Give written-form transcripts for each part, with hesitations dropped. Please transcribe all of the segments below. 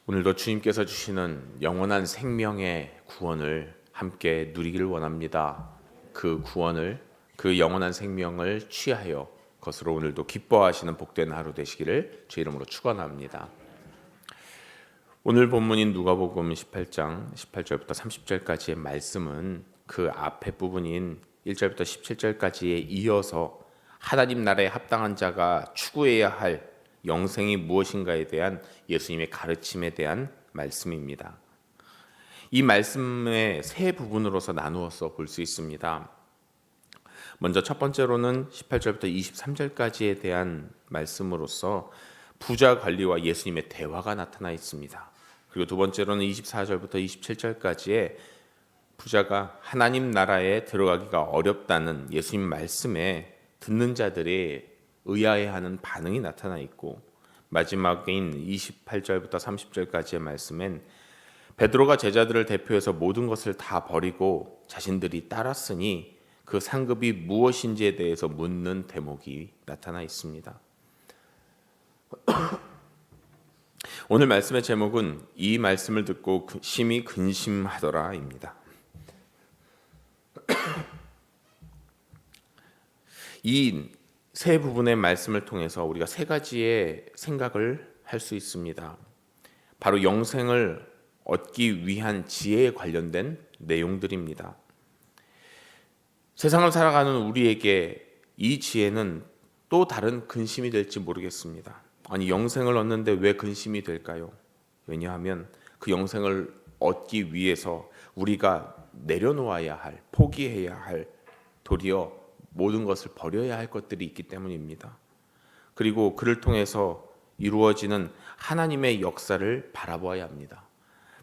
오늘도 주님께서 주시는 영원한 생명의 구원을 함께 누리기를 원합니다. 그 구원을, 그 영원한 생명을 취하여 것으로 오늘도 기뻐하시는 복된 하루 되시기를 주 이름으로 축원합니다. 오늘 본문인 누가복음 18장 18절부터 30절까지의 말씀은 그 앞에 부분인 1절부터 17절까지에 이어서 하나님 나라에 합당한 자가 추구해야 할 영생이 무엇인가에 대한 예수님의 가르침에 대한 말씀입니다. 이 말씀의 세 부분으로서 나누어서 볼 수 있습니다. 먼저 첫 번째로는 18절부터 23절까지에 대한 말씀으로서 부자 관리와 예수님의 대화가 나타나 있습니다. 그리고 두 번째로는 24절부터 27절까지에 부자가 하나님 나라에 들어가기가 어렵다는 예수님 말씀에 듣는 자들이 의아해하는 반응이 나타나 있고, 마지막인 28절부터 30절까지의 말씀엔 베드로가 제자들을 대표해서 모든 것을 다 버리고 자신들이 따랐으니 그 상급이 무엇인지에 대해서 묻는 대목이 나타나 있습니다. 오늘 말씀의 제목은 이 말씀을 듣고 심히 근심하더라입니다. 이 세 부분의 말씀을 통해서 우리가 세 가지의 생각을 할 수 있습니다. 바로 영생을 얻기 위한 지혜에 관련된 내용들입니다. 세상을 살아가는 우리에게 이 지혜는 또 다른 근심이 될지 모르겠습니다. 아니, 영생을 얻는데 왜 근심이 될까요? 왜냐하면 그 영생을 얻기 위해서 우리가 내려놓아야 할, 포기해야 할, 도리어 모든 것을 버려야 할 것들이 있기 때문입니다. 그리고 그를 통해서 이루어지는 하나님의 역사를 바라보아야 합니다.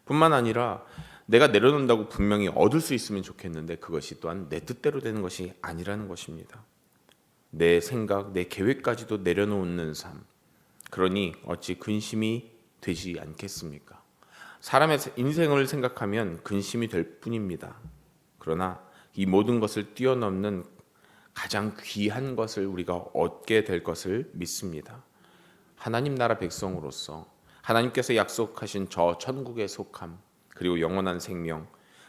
뿐만 아니라 내가 내려놓는다고 분명히 얻을 수 있으면 좋겠는데 그것이 또한 내 뜻대로 되는 것이 아니라는 것입니다. 내 생각, 내 계획까지도 내려놓는 삶. 그러니 어찌 근심이 되지 않겠습니까? 사람의 인생을 생각하면 근심이 될 뿐입니다. 그러나 이 모든 것을 뛰어넘는 가장 귀한 것을 우리가 얻게 될 것을 믿습니다. 하나님 나라 백성으로서 하나님께서 약속하신 저 천국에 속함, 그리고 영원한 생명,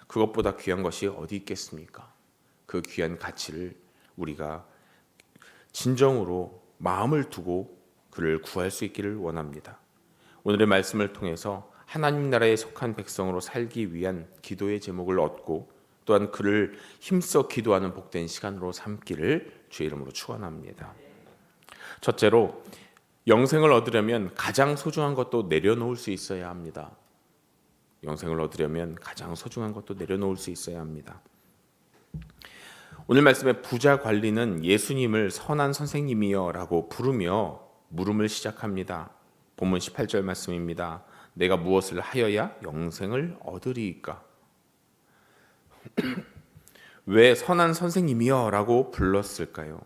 그것보다 귀한 것이 어디 있겠습니까? 그 귀한 가치를 우리가 진정으로 마음을 두고 그를 구할 수 있기를 원합니다. 오늘의 말씀을 통해서 하나님 나라에 속한 백성으로 살기 위한 기도의 제목을 얻고 또한 그를 힘써 기도하는 복된 시간으로 삼기를 주의 이름으로 축원합니다. 첫째로, 영생을 얻으려면 가장 소중한 것도 내려놓을 수 있어야 합니다. 영생을 얻으려면 가장 소중한 것도 내려놓을 수 있어야 합니다. 오늘 말씀의 부자 관리는 예수님을 선한 선생님이여 라고 부르며 물음을 시작합니다. 본문 18절 말씀입니다. 내가 무엇을 하여야 영생을 얻으리이까? 왜 선한 선생님이여 라고 불렀을까요?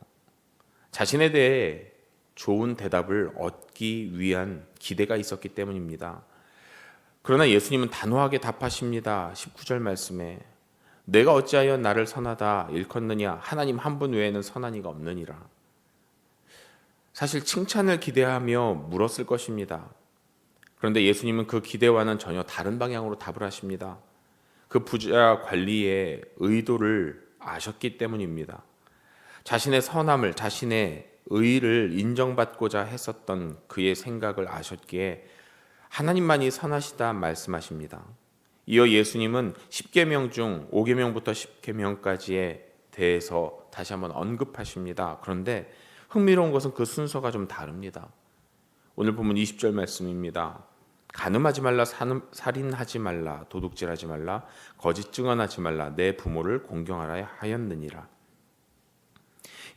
자신에 대해 좋은 대답을 얻기 위한 기대가 있었기 때문입니다. 그러나 예수님은 단호하게 답하십니다. 19절 말씀에 내가 어찌하여 나를 선하다 일컫느냐? 하나님 한 분 외에는 선한 이가 없느니라. 사실 칭찬을 기대하며 물었을 것입니다. 그런데 예수님은 그 기대와는 전혀 다른 방향으로 답을 하십니다. 그 부자 관리의 의도를 아셨기 때문입니다. 자신의 선함을, 자신의 의를 인정받고자 했었던 그의 생각을 아셨기에 하나님만이 선하시다 말씀하십니다. 이어 예수님은 10계명 중 5계명부터 10계명까지에 대해서 다시 한번 언급하십니다. 그런데 흥미로운 것은 그 순서가 좀 다릅니다. 오늘 본문 20절 말씀입니다. 간음하지 말라, 살인하지 말라, 도둑질하지 말라, 거짓 증언하지 말라, 내 부모를 공경하라 하였느니라.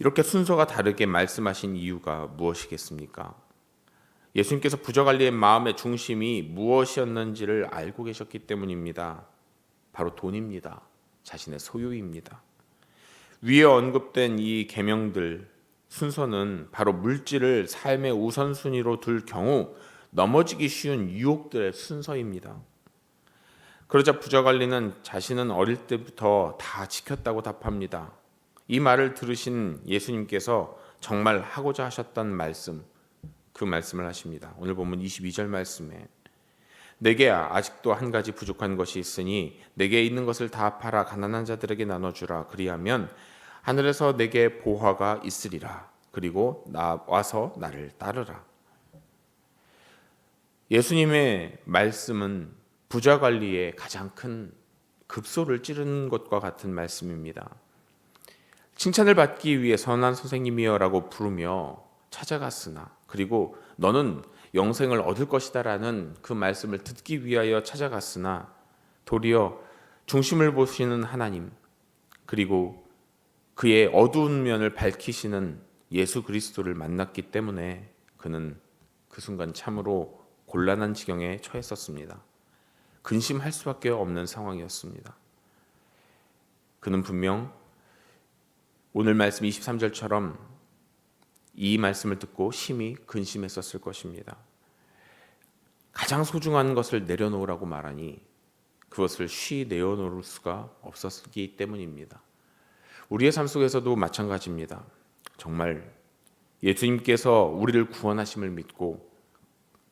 이렇게 순서가 다르게 말씀하신 이유가 무엇이겠습니까? 예수님께서 부자 관리의 마음의 중심이 무엇이었는지를 알고 계셨기 때문입니다. 바로 돈입니다. 자신의 소유입니다. 위에 언급된 이 계명들 순서는 바로 물질을 삶의 우선순위로 둘 경우 넘어지기 쉬운 유혹들의 순서입니다. 그러자 부자 관리는 자신은 어릴 때부터 다 지켰다고 답합니다. 이 말을 들으신 예수님께서 정말 하고자 하셨던 말씀, 그 말씀을 하십니다. 오늘 보면 22절 말씀에 내게 아직도 한 가지 부족한 것이 있으니 내게 있는 것을 다 팔아 가난한 자들에게 나눠주라. 그리하면 하늘에서 내게 보화가 있으리라. 그리고 와서 나를 따르라. 예수님의 말씀은 부자 관리의 가장 큰 급소를 찌르는 것과 같은 말씀입니다. 칭찬을 받기 위해 선한 선생님이여라고 부르며 찾아갔으나, 그리고 너는 영생을 얻을 것이다 라는 그 말씀을 듣기 위하여 찾아갔으나, 도리어 중심을 보시는 하나님, 그리고 그의 어두운 면을 밝히시는 예수 그리스도를 만났기 때문에 그는 그 순간 참으로 곤란한 지경에 처했었습니다. 근심할 수밖에 없는 상황이었습니다. 그는 분명 오늘 말씀 23절처럼 이 말씀을 듣고 심히 근심했었을 것입니다. 가장 소중한 것을 내려놓으라고 말하니 그것을 쉬 내어놓을 수가 없었기 때문입니다. 우리의 삶 속에서도 마찬가지입니다. 정말 예수님께서 우리를 구원하심을 믿고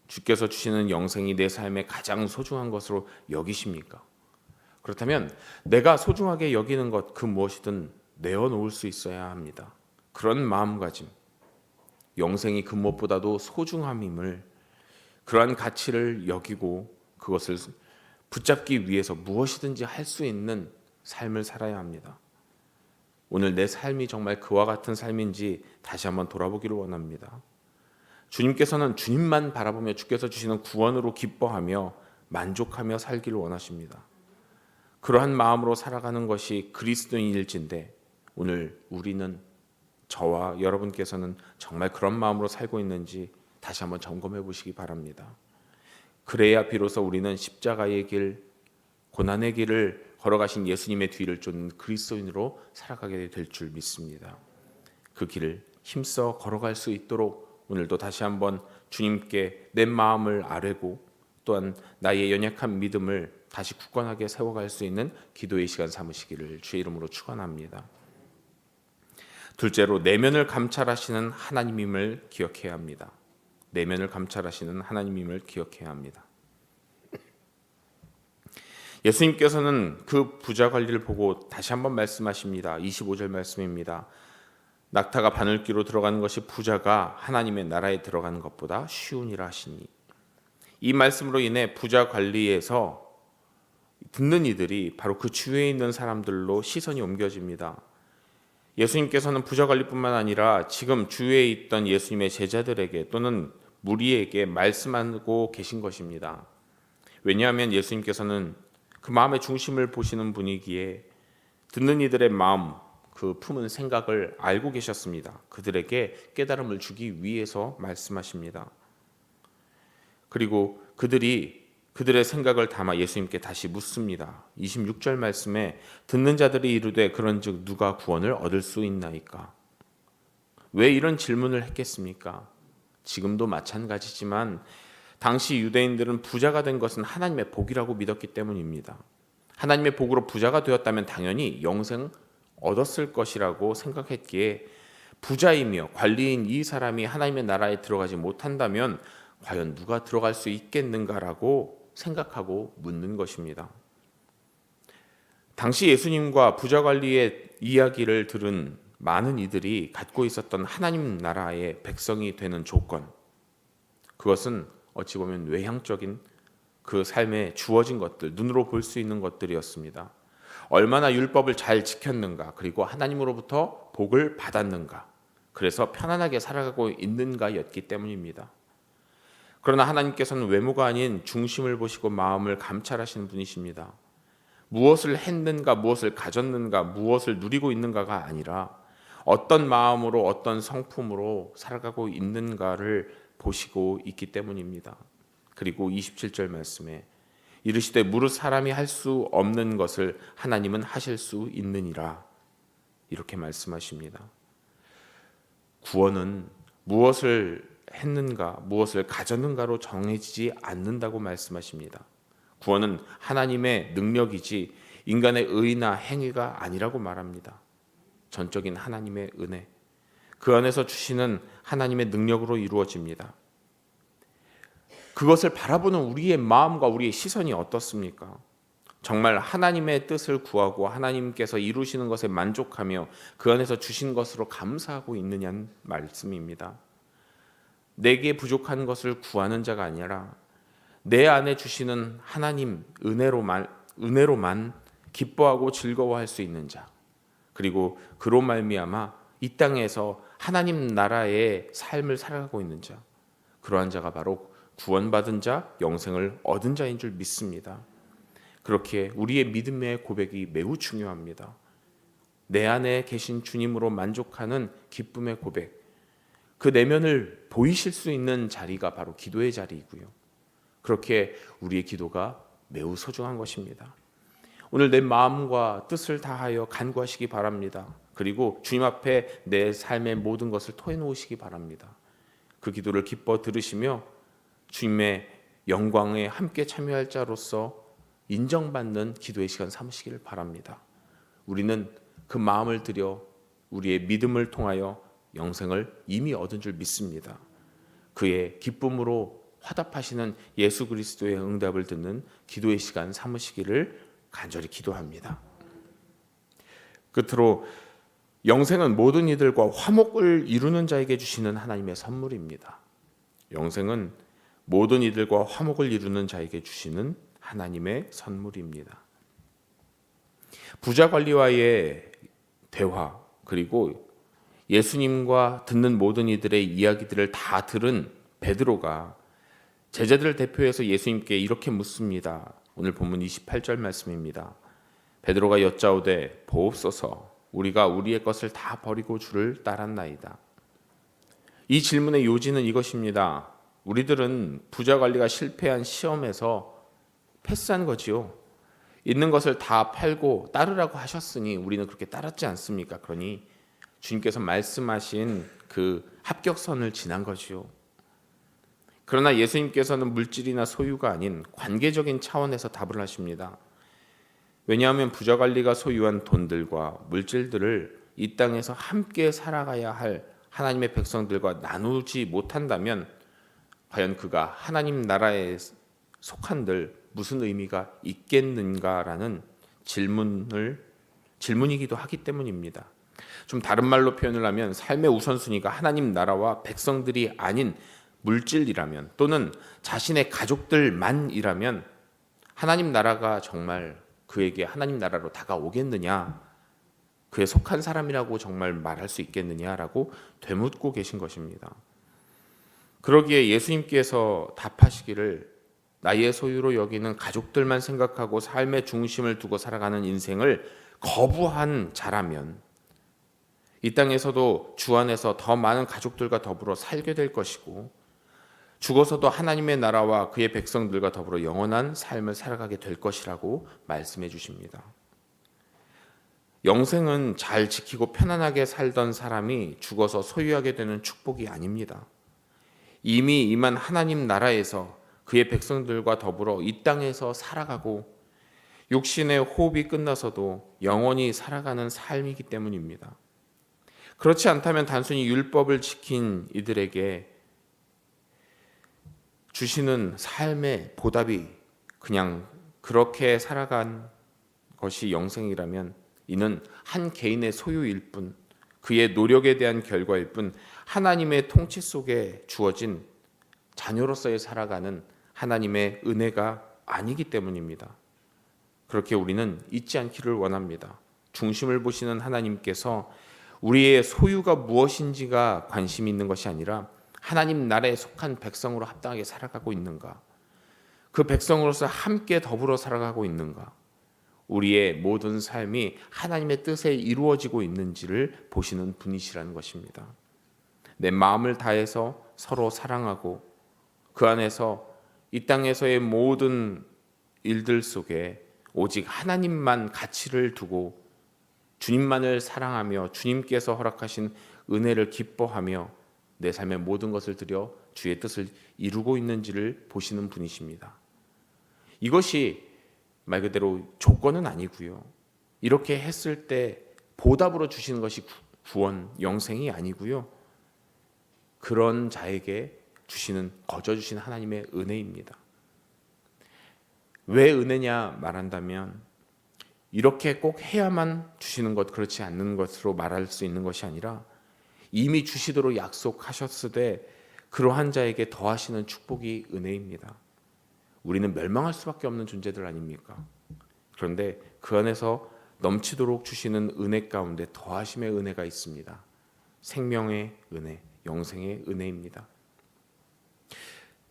주께서 주시는 영생이 내 삶의 가장 소중한 것으로 여기십니까? 그렇다면 내가 소중하게 여기는 것 그 무엇이든 내어놓을 수 있어야 합니다. 그런 마음가짐, 영생이 그 무엇보다도 소중함임을, 그러한 가치를 여기고 그것을 붙잡기 위해서 무엇이든지 할 수 있는 삶을 살아야 합니다. 오늘 내 삶이 정말 그와 같은 삶인지 다시 한번 돌아보기를 원합니다. 주님께서는 주님만 바라보며 주께서 주시는 구원으로 기뻐하며 만족하며 살기를 원하십니다. 그러한 마음으로 살아가는 것이 그리스도인일진데, 오늘 우리는, 저와 여러분께서는 정말 그런 마음으로 살고 있는지 다시 한번 점검해 보시기 바랍니다. 그래야 비로소 우리는 십자가의 길, 고난의 길을 걸어가신 예수님의 뒤를 쫓는 그리스도인으로 살아가게 될 줄 믿습니다. 그 길을 힘써 걸어갈 수 있도록 오늘도 다시 한번 주님께 내 마음을 아뢰고, 또한 나의 연약한 믿음을 다시 굳건하게 세워갈 수 있는 기도의 시간 삼으시기를 주의 이름으로 축원합니다. 둘째로, 내면을 감찰하시는 하나님임을 기억해야 합니다. 내면을 감찰하시는 하나님임을 기억해야 합니다. 예수님께서는 그 부자 관리를 보고 다시 한번 말씀하십니다. 25절 말씀입니다. 낙타가 바늘귀로 들어가는 것이 부자가 하나님의 나라에 들어가는 것보다 쉬우니라 하시니. 이 말씀으로 인해 부자 관리에서 듣는 이들이 바로 그 주위에 있는 사람들로 시선이 옮겨집니다. 예수님께서는 부자 관리뿐만 아니라 지금 주위에 있던 예수님의 제자들에게 또는 무리에게 말씀하고 계신 것입니다. 왜냐하면 예수님께서는 그 마음의 중심을 보시는 분이기에 듣는 이들의 마음, 그 품은 생각을 알고 계셨습니다. 그들에게 깨달음을 주기 위해서 말씀하십니다. 그리고 그들의 생각을 담아 예수님께 다시 묻습니다. 26절 말씀에 듣는 자들이 이르되 그런즉 누가 구원을 얻을 수 있나이까? 왜 이런 질문을 했겠습니까? 지금도 마찬가지지만 당시 유대인들은 부자가 된 것은 하나님의 복이라고 믿었기 때문입니다. 하나님의 복으로 부자가 되었다면 당연히 영생 얻었을 것이라고 생각했기에, 부자이며 관리인 이 사람이 하나님의 나라에 들어가지 못한다면 과연 누가 들어갈 수 있겠는가라고 생각하고 묻는 것입니다. 당시 예수님과 부자 관리의 이야기를 들은 많은 이들이 갖고 있었던 하나님 나라의 백성이 되는 조건, 그것은 어찌 보면 외향적인 그 삶에 주어진 것들, 눈으로 볼 수 있는 것들이었습니다. 얼마나 율법을 잘 지켰는가, 그리고 하나님으로부터 복을 받았는가, 그래서 편안하게 살아가고 있는가였기 때문입니다. 그러나 하나님께서는 외모가 아닌 중심을 보시고 마음을 감찰하시는 분이십니다. 무엇을 했는가, 무엇을 가졌는가, 무엇을 누리고 있는가가 아니라 어떤 마음으로, 어떤 성품으로 살아가고 있는가를 보시고 있기 때문입니다. 그리고 27절 말씀에 이르시되 무릇 사람이 할 수 없는 것을 하나님은 하실 수 있느니라, 이렇게 말씀하십니다. 구원은 무엇을 했는가, 무엇을 가졌는가로 정해지지 않는다고 말씀하십니다. 구원은 하나님의 능력이지 인간의 의나 행위가 아니라고 말합니다. 전적인 하나님의 은혜, 그 안에서 주시는 하나님의 능력으로 이루어집니다. 그것을 바라보는 우리의 마음과 우리의 시선이 어떻습니까? 정말 하나님의 뜻을 구하고 하나님께서 이루시는 것에 만족하며 그 안에서 주신 것으로 감사하고 있느냐는 말씀입니다. 내게 부족한 것을 구하는 자가 아니라 내 안에 주시는 하나님 은혜로만 기뻐하고 즐거워할 수 있는 자, 그리고 그로 말미암아 이 땅에서 하나님 나라의 삶을 살아가고 있는 자, 그러한 자가 바로 구원받은 자, 영생을 얻은 자인 줄 믿습니다. 그렇게 우리의 믿음의 고백이 매우 중요합니다. 내 안에 계신 주님으로 만족하는 기쁨의 고백, 그 내면을 보이실 수 있는 자리가 바로 기도의 자리이고요. 그렇게 우리의 기도가 매우 소중한 것입니다. 오늘 내 마음과 뜻을 다하여 간구하시기 바랍니다. 그리고 주님 앞에 내 삶의 모든 것을 토해놓으시기 바랍니다. 그 기도를 기뻐 들으시며 주님의 영광에 함께 참여할 자로서 인정받는 기도의 시간 삼으시기를 바랍니다. 우리는 그 마음을 들여 우리의 믿음을 통하여 영생을 이미 얻은 줄 믿습니다. 그의 기쁨으로 화답하시는 예수 그리스도의 응답을 듣는 기도의 시간 삼으시기를 간절히 기도합니다. 끝으로 영생은 모든 이들과 화목을 이루는 자에게 주시는 하나님의 선물입니다. 영생은 모든 이들과 화목을 이루는 자에게 주시는 하나님의 선물입니다. 부자 관리와의 대화, 그리고 예수님과 듣는 모든 이들의 이야기들을 다 들은 베드로가 제자들을 대표해서 예수님께 이렇게 묻습니다. 오늘 본문 28절 말씀입니다. 베드로가 여짜오되 보옵소서, 우리가 우리의 것을 다 버리고 주를 따랐나이다. 이 질문의 요지는 이것입니다. 우리들은 부자 관리가 실패한 시험에서 패스한 거지요. 있는 것을 다 팔고 따르라고 하셨으니 우리는 그렇게 따랐지 않습니까? 그러니 주님께서 말씀하신 그 합격선을 지난 거지요. 그러나 예수님께서는 물질이나 소유가 아닌 관계적인 차원에서 답을 하십니다. 왜냐하면 부자 관리가 소유한 돈들과 물질들을 이 땅에서 함께 살아가야 할 하나님의 백성들과 나누지 못한다면 과연 그가 하나님 나라에 속한들 무슨 의미가 있겠는가라는 질문이기도 하기 때문입니다. 좀 다른 말로 표현을 하면 삶의 우선순위가 하나님 나라와 백성들이 아닌 물질이라면 또는 자신의 가족들만이라면 하나님 나라가 정말 그에게 하나님 나라로 다가오겠느냐, 그에 속한 사람이라고 정말 말할 수 있겠느냐라고 되묻고 계신 것입니다. 그러기에 예수님께서 답하시기를 나의 소유로 여기는 가족들만 생각하고 삶의 중심을 두고 살아가는 인생을 거부한 자라면 이 땅에서도 주 안에서 더 많은 가족들과 더불어 살게 될 것이고 죽어서도 하나님의 나라와 그의 백성들과 더불어 영원한 삶을 살아가게 될 것이라고 말씀해 주십니다. 영생은 잘 지키고 편안하게 살던 사람이 죽어서 소유하게 되는 축복이 아닙니다. 이미 임한 하나님 나라에서 그의 백성들과 더불어 이 땅에서 살아가고 육신의 호흡이 끝나서도 영원히 살아가는 삶이기 때문입니다. 그렇지 않다면 단순히 율법을 지킨 이들에게 주시는 삶의 보답이 그냥 그렇게 살아간 것이 영생이라면 이는 한 개인의 소유일 뿐, 그의 노력에 대한 결과일 뿐, 하나님의 통치 속에 주어진 자녀로서의 살아가는 하나님의 은혜가 아니기 때문입니다. 그렇게 우리는 잊지 않기를 원합니다. 중심을 보시는 하나님께서 우리의 소유가 무엇인지가 관심이 있는 것이 아니라 하나님 나라에 속한 백성으로 합당하게 살아가고 있는가, 그 백성으로서 함께 더불어 살아가고 있는가, 우리의 모든 삶이 하나님의 뜻에 이루어지고 있는지를 보시는 분이시라는 것입니다. 내 마음을 다해서 서로 사랑하고 그 안에서 이 땅에서의 모든 일들 속에 오직 하나님만 가치를 두고 주님만을 사랑하며 주님께서 허락하신 은혜를 기뻐하며 내 삶의 모든 것을 들여 주의 뜻을 이루고 있는지를 보시는 분이십니다. 이것이 말 그대로 조건은 아니고요. 이렇게 했을 때 보답으로 주시는 것이 구원, 영생이 아니고요. 그런 자에게 거저 주시는 하나님의 은혜입니다. 왜 은혜냐 말한다면 이렇게 꼭 해야만 주시는 것, 그렇지 않는 것으로 말할 수 있는 것이 아니라 이미 주시도록 약속하셨으되 그러한 자에게 더하시는 축복이 은혜입니다. 우리는 멸망할 수밖에 없는 존재들 아닙니까? 그런데 그 안에서 넘치도록 주시는 은혜 가운데 더하심의 은혜가 있습니다. 생명의 은혜, 영생의 은혜입니다.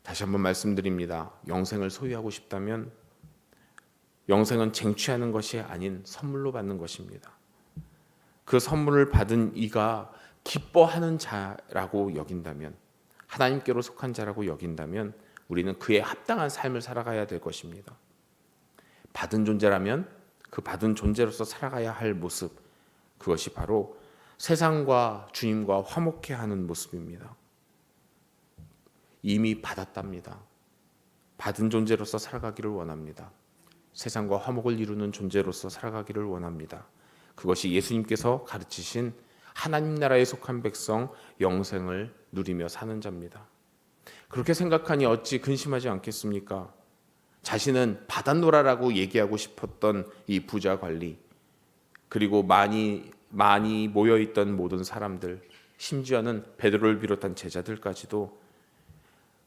다시 한번 말씀드립니다. 영생을 소유하고 싶다면 영생은 쟁취하는 것이 아닌 선물로 받는 것입니다. 그 선물을 받은 이가 기뻐하는 자라고 여긴다면, 하나님께로 속한 자라고 여긴다면 우리는 그에 합당한 삶을 살아가야 될 것입니다. 받은 존재라면 그 받은 존재로서 살아가야 할 모습, 그것이 바로 세상과 주님과 화목해 하는 모습입니다. 이미 받았답니다. 받은 존재로서 살아가기를 원합니다. 세상과 화목을 이루는 존재로서 살아가기를 원합니다. 그것이 예수님께서 가르치신 하나님 나라에 속한 백성 영생을 누리며 사는 자입니다. 그렇게 생각하니 어찌 근심하지 않겠습니까? 자신은 받았노라라고 얘기하고 싶었던 이 부자 관리, 그리고 많이 모여있던 모든 사람들, 심지어는 베드로를 비롯한 제자들까지도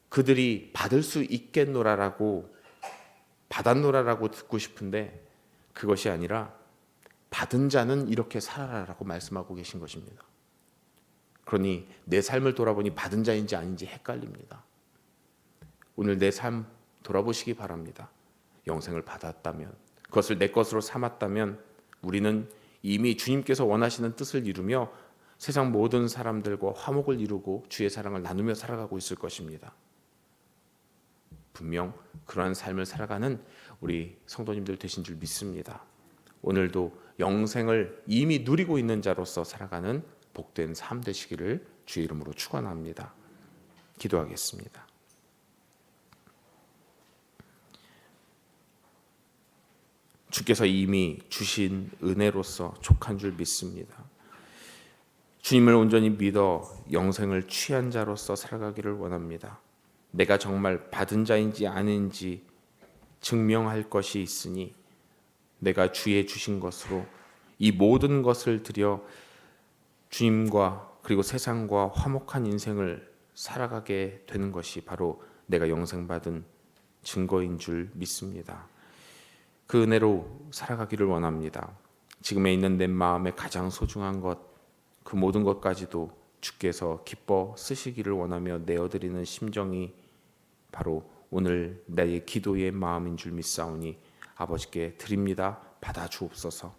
그들이 받을 수 있겠노라라고, 받았노라라고 듣고 싶은데 그것이 아니라 받은 자는 이렇게 살아라라고 말씀하고 계신 것입니다. 그러니 내 삶을 돌아보니 받은 자인지 아닌지 헷갈립니다. 오늘 내 삶 돌아보시기 바랍니다. 영생을 받았다면, 그것을 내 것으로 삼았다면 우리는 이미 주님께서 원하시는 뜻을 이루며 세상 모든 사람들과 화목을 이루고 주의 사랑을 나누며 살아가고 있을 것입니다. 분명 그러한 삶을 살아가는 우리 성도님들 되신 줄 믿습니다. 오늘도 영생을 이미 누리고 있는 자로서 살아가는 복된 삶 되시기를 주의 이름으로 축원합니다. 기도하겠습니다. 주께서 이미 주신 은혜로서 족한 줄 믿습니다. 주님을 온전히 믿어 영생을 취한 자로서 살아가기를 원합니다. 내가 정말 받은 자인지 아닌지 증명할 것이 있으니 내가 주의 주신 것으로 이 모든 것을 드려 주님과 그리고 세상과 화목한 인생을 살아가게 되는 것이 바로 내가 영생받은 증거인 줄 믿습니다. 그 은혜로 살아가기를 원합니다. 지금에 있는 내 마음에 가장 소중한 것, 그 모든 것까지도 주께서 기뻐 쓰시기를 원하며 내어드리는 심정이 바로 오늘 나의 기도의 마음인 줄 믿사오니 아버지께 드립니다. 받아 주옵소서.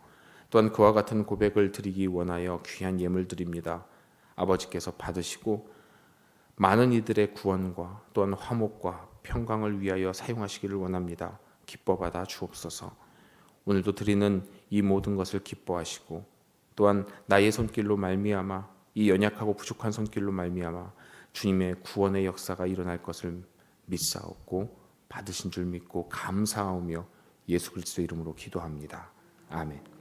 또한 그와 같은 고백을 드리기 원하여 귀한 예물 드립니다. 아버지께서 받으시고 많은 이들의 구원과 또한 화목과 평강을 위하여 사용하시기를 원합니다. 기뻐 받아 주옵소서. 오늘도 드리는 이 모든 것을 기뻐하시고 또한 나의 손길로 말미암아 이 연약하고 부족한 손길로 말미암아 주님의 구원의 역사가 일어날 것을 믿사옵고 받으신 줄 믿고 감사하며 예수 그리스도의 이름으로 기도합니다. 아멘.